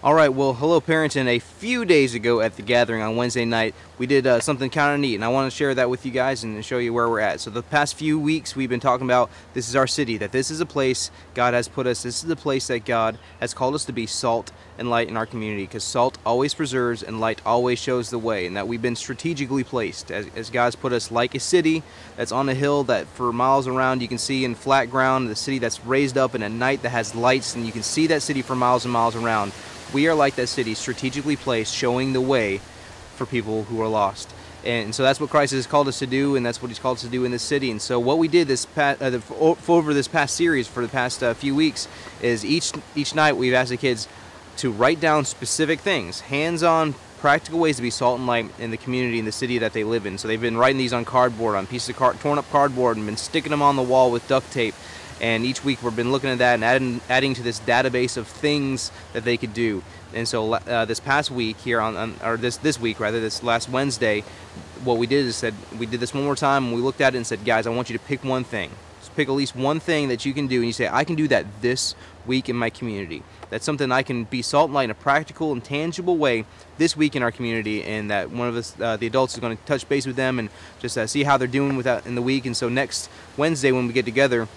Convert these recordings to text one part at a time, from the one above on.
All right, well, hello parents, and a few days ago at the gathering on Wednesday night, we did something kind of neat, and I want to share that with you guys and show you where we're at. So the past few weeks, we've been talking about this is our city, that this is a place God has put us, this is the place that God has called us to be salt and light in our community, because salt always preserves and light always shows the way, and that we've been strategically placed, as God's put us like a city that's on a hill that for miles around you can see in flat ground, the city that's raised up in a night that has lights, and you can see that city for miles and miles around. We are like that city, strategically placed, showing the way for people who are lost. And so that's what Christ has called us to do, and that's what He's called us to do in this city. And so what we did over this past series for the past few weeks is each night we've asked the kids to write down specific things, hands-on, practical ways to be salt and light in the community, in the city that they live in. So they've been writing these on cardboard, on pieces of torn up cardboard, and been sticking them on the wall with duct tape. And each week we've been looking at that and adding to this database of things that they could do. And so this past week here this week rather, this last Wednesday, what we did is we did this one more time, and we looked at it and said, guys, I want you to pick one thing. Just pick at least one thing that you can do, and you say, I can do that this week in my community. That's something I can be salt and light in a practical and tangible way this week in our community, and that one of us, the adults, is going to touch base with them and just see how they're doing with that in the week. And so next Wednesday when we get together,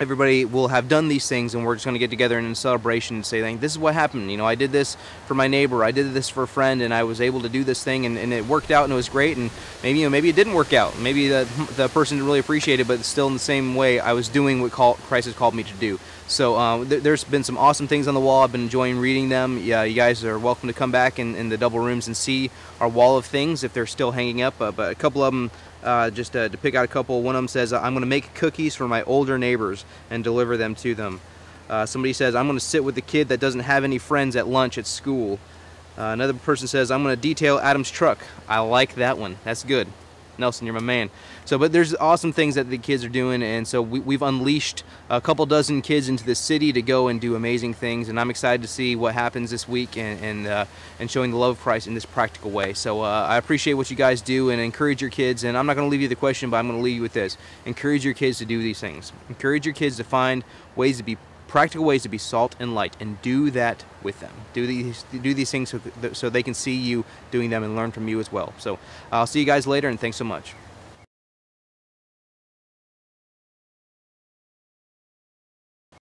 everybody will have done these things, and we're just going to get together in a celebration and say, this is what happened. You know, I did this for my neighbor, I did this for a friend, and I was able to do this thing, and it worked out, and it was great. And maybe, maybe it didn't work out. Maybe the person didn't really appreciate it, but still in the same way, I was doing what Christ has called me to do. So there's been some awesome things on the wall. I've been enjoying reading them. Yeah, you guys are welcome to come back in the double rooms and see our wall of things if they're still hanging up. But a couple of them, just to pick out a couple, one of them says, I'm going to make cookies for my older neighbors and deliver them to them. Somebody says, I'm going to sit with the kid that doesn't have any friends at lunch at school. Another person says, I'm going to detail Adam's truck. I like that one. That's good. Nelson, you're my man. So, but there's awesome things that the kids are doing, and so we've unleashed a couple dozen kids into the city to go and do amazing things, and I'm excited to see what happens this week and showing the love of Christ in this practical way. So I appreciate what you guys do, and encourage your kids, and I'm not going to leave you the question, but I'm going to leave you with this. Encourage your kids to do these things. Encourage your kids to find ways to be practical ways to be salt and light, and do that with them. Do these things so they can see you doing them and learn from you as well. So I'll see you guys later, and thanks so much.